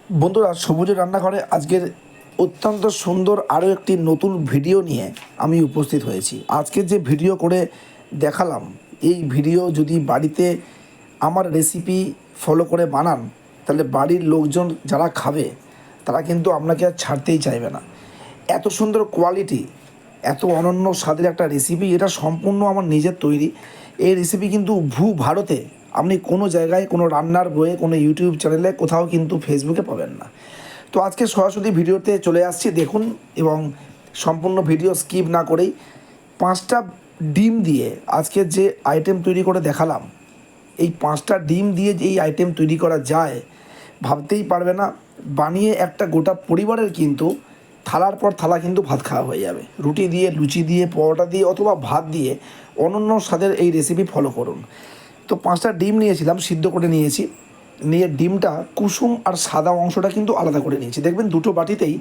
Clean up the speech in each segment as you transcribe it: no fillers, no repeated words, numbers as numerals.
বন্ধুরা, সবুজের রান্নাঘরে আজকের অত্যন্ত সুন্দর আরও একটি নতুন ভিডিও নিয়ে আমি উপস্থিত হয়েছি। আজকে যে ভিডিও করে দেখালাম, এই ভিডিও যদি বাড়িতে আমার রেসিপি ফলো করে বানান, তাহলে বাড়ির লোকজন যারা খাবে তারা কিন্তু আপনাকে আর ছাড়তেই চাইবে না। এত সুন্দর কোয়ালিটি, এত অনন্য স্বাদের একটা রেসিপি, এটা সম্পূর্ণ আমার নিজের তৈরি। এই রেসিপি কিন্তু ভারতে আপনি কোনো জায়গায়, কোনো রান্নার বইয়ে, কোনো ইউটিউব চ্যানেলে, কোথাও কিন্তু ফেসবুকে পাবেন না। তো আজকে সরাসরি ভিডিওতে চলে আসছি, দেখুন, এবং সম্পূর্ণ ভিডিও স্কিপ না করেই 5টা ডিম দিয়ে আজকে যে আইটেম তৈরি করে দেখালাম, এই 5টা ডিম দিয়ে যে এই আইটেম তৈরি করা যায় ভাবতেই পারবে না। বানিয়ে একটা গোটা পরিবারের কিন্তু থালার পর থালা কিন্তু ভাত খাওয়া হয়ে যাবে। রুটি দিয়ে, লুচি দিয়ে, পরোটা দিয়ে অথবা ভাত দিয়ে অনন্য স্বাদের এই রেসিপি ফলো করুন। তো 5টা ডিম নিয়েছিলাম, সিদ্ধ করে নিয়েছি। নিয়ে ডিমটা কুসুম আর সাদা অংশটা কিন্তু আলাদা করে নিয়েছি। দেখবেন দুটো বাটিতেই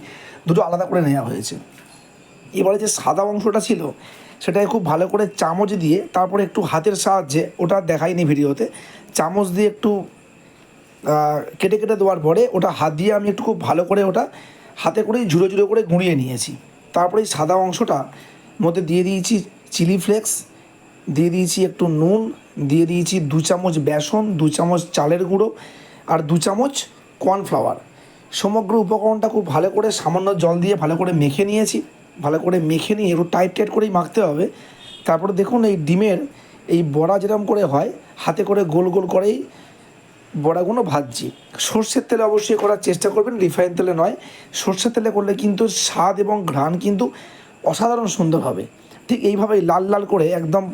দুটো আলাদা করে নেওয়া হয়েছে। এবারে যে সাদা অংশটা ছিল সেটাকে খুব ভালো করে চামচ দিয়ে, তারপরে একটু হাতের সাহায্যে, ওটা দেখাইনি ভিডিওতে, চামচ দিয়ে একটু কেটে কেটে দেওয়ার পরে ওটা হাত দিয়ে আমি একটু খুব ভালো করে ওটা হাতে করেই ঝুড়ো ঝুড়ো করে গুঁড়িয়ে নিয়েছি। তারপরে এই সাদা অংশটা মধ্যে দিয়ে দিয়েছি চিলি ফ্লেক্স, দিয়ে দিয়েছি একটু নুন, দিয়ে দিয়েছি 2 চামচ বেসন, 2 চামচ চালের গুঁড়ো আর 2 চামচ কর্নফ্লাওয়ার। সমগ্র উপকরণটা খুব ভালো করে সামান্য জল দিয়ে ভালো করে মেখে নিয়েছি। ভালো করে মেখে নিয়ে একটু টাইট টাইট করেই মাখতে হবে। তারপরে দেখুন, এই ডিমের এই বড়া যেরকম করে হয়, হাতে করে গোল গোল করেই বড়াগুলো ভাজছি। সর্ষের তেলে অবশ্যই করার চেষ্টা করবেন, রিফাইন তেলে নয়। সর্ষের তেলে করলে কিন্তু স্বাদ এবং ঘ্রাণ কিন্তু অসাধারণ সুন্দর হবে। ঠিক এইভাবেই লাল লাল করে একদম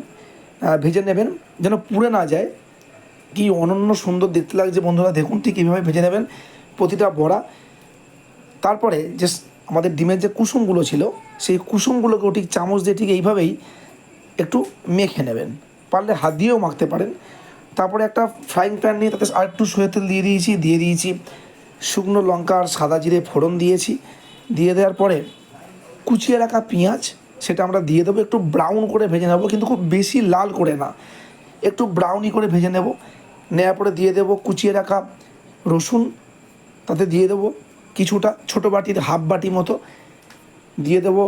ভেজে নেবেন, যেন পুড়ে না যায়। কি অনন্য সুন্দর দেখতে লাগছে বন্ধুরা, দেখুন, ঠিক এইভাবে ভেজে নেবেন প্রতিটা বড়া। তারপরে যে আমাদের ডিমের যে কুসুমগুলো ছিল, সেই কুসুমগুলোকেও ঠিক চামচ দিয়ে ঠিক এইভাবেই একটু মেখে নেবেন। পারলে হাত দিয়েও মাখতে পারেন। তারপরে একটা ফ্রাইং প্যান নিয়ে তাতে আর একটু সরিষার তেল দিয়ে দিয়েছি শুকনো লঙ্কা আর সাদা জিরে ফোড়ন দিয়েছি। দিয়ে দেওয়ার পরে কুচিয়ে রাখা পেঁয়াজ, সেটা আমরা দিয়ে দেবো। একটু ব্রাউন করে ভেজে নেবো, কিন্তু খুব বেশি লাল করে না, একটু ব্রাউনি করে ভেজে নেব। নেওয়ার পরে দিয়ে দেবো কুচিয়ে রাখা রসুন, তাতে দিয়ে দেবো কিছুটা, ছোটো বাটির হাফ বাটি মতো। দিয়ে দেবো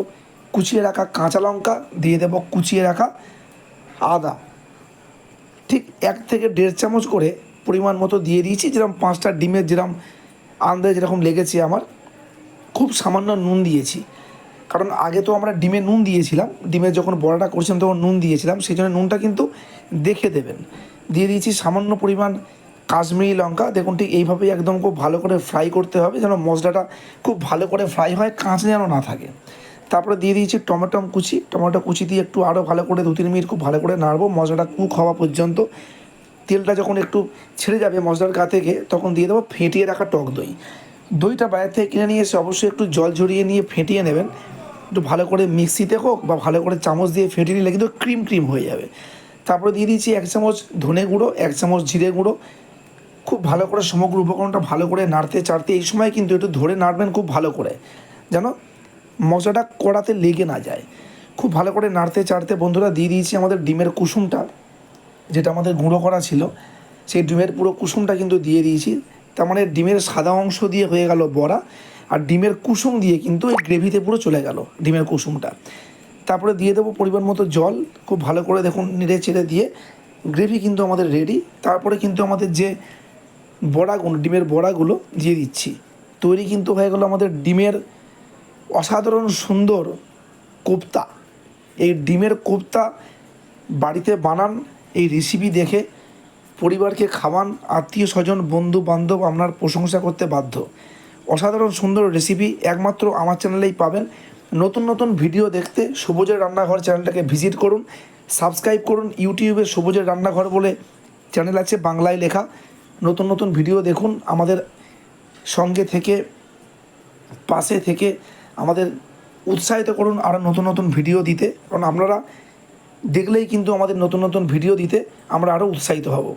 কুচিয়ে রাখা কাঁচা লঙ্কা, দিয়ে দেবো কুচিয়ে রাখা আদা। ঠিক 1 থেকে 1.5 চামচ করে পরিমাণ মতো দিয়ে দিয়েছি। যেরকম 5টা ডিমের যেরকম আন্দাজে যেরকম লেগেছে আমার, খুব সামান্য নুন দিয়েছি। কারণ আগে তো আমরা ডিমে নুন দিয়েছিলাম, ডিমের যখন বড়াটা করছিলাম তখন নুন দিয়েছিলাম, সেই জন্য নুনটা কিন্তু দেখে দেবেন। দিয়ে দিয়েছি সামান্য পরিমাণ কাশ্মীরি লঙ্কা। দেখুন, ঠিক এইভাবেই একদম খুব ভালো করে ফ্রাই করতে হবে, যেন মশলাটা খুব ভালো করে ফ্রাই হয়, কাঁচা যেন না থাকে। তারপরে দিয়ে দিয়েছি টমেটো কুচি দিয়ে একটু আরও ভালো করে 2-3 মিনিট খুব ভালো করে নাড়বো, মশলাটা কুক হওয়া পর্যন্ত। তেলটা যখন একটু ছেড়ে যাবে মশলার গা থেকে, তখন দিয়ে দেবো ফেটিয়ে রাখা টক দই। দইটা বাইরে থেকে কিনে নিয়ে এসে অবশ্যই একটু জল ঝরিয়ে নিয়ে ফেটিয়ে নেবেন। একটু ভালো করে মিক্সিতে হোক বা ভালো করে চামচ দিয়ে ফেটিয়ে নিলে কিন্তু ক্রিম ক্রিম হয়ে যাবে। তারপরে দিয়ে দিয়েছি 1 চামচ ধনে গুঁড়ো, 1 চামচ জিরে গুঁড়ো। খুব ভালো করে সমগ্র উপকরণটা ভালো করে নাড়তে চাড়তে, এই সময় কিন্তু একটু ধরে নাড়বেন খুব ভালো করে, যেন মশলাটা কড়াতে লেগে না যায়। খুব ভালো করে নাড়তে চাড়তে বন্ধুরা দিয়ে দিয়েছি আমাদের ডিমের কুসুমটা, যেটা আমাদের গুঁড়ো করা ছিল। সেই ডিমের পুরো কুসুমটা কিন্তু দিয়ে দিয়েছি। তার মানে ডিমের সাদা অংশ দিয়ে হয়ে গেল বড়া, আর ডিমের কুসুম দিয়ে কিন্তু এই গ্রেভিতে পুরো চলে গেল ডিমের কুসুমটা। তারপরে দিয়ে দেবো পরিমাণ মতো জল। খুব ভালো করে দেখুন নেড়ে চেড়ে দিয়ে গ্রেভি কিন্তু আমাদের রেডি। তারপরে কিন্তু আমাদের যে বড়াগুলো, ডিমের বড়াগুলো দিয়ে দিচ্ছি। তৈরি কিন্তু হয়ে গেল আমাদের ডিমের অসাধারণ সুন্দর কোপ্তা। এই ডিমের কোপ্তা বাড়িতে বানান, এই রেসিপি দেখে পরিবারকে খাওয়ান, আত্মীয় স্বজন বন্ধু বান্ধব আপনার প্রশংসা করতে বাধ্য। অসাধারণ সুন্দর রেসিপি একমাত্র আমার চ্যানেলেই পাবেন। নতুন নতুন ভিডিও দেখতে সবুজের রান্নাঘর চ্যানেলটাকে ভিজিট করুন, সাবস্ক্রাইব করুন। ইউটিউবে সবুজের রান্নাঘর বলে চ্যানেল আছে, বাংলায় লেখা। নতুন নতুন ভিডিও দেখুন, আমাদের সঙ্গে থেকে, পাশে থেকে আমাদের উৎসাহিত করুন আরও নতুন নতুন ভিডিও দিতে। কারণ আপনারা দেখলেই কিন্তু আমাদের নতুন নতুন ভিডিও দিতে আমরা আরও উৎসাহিত হব।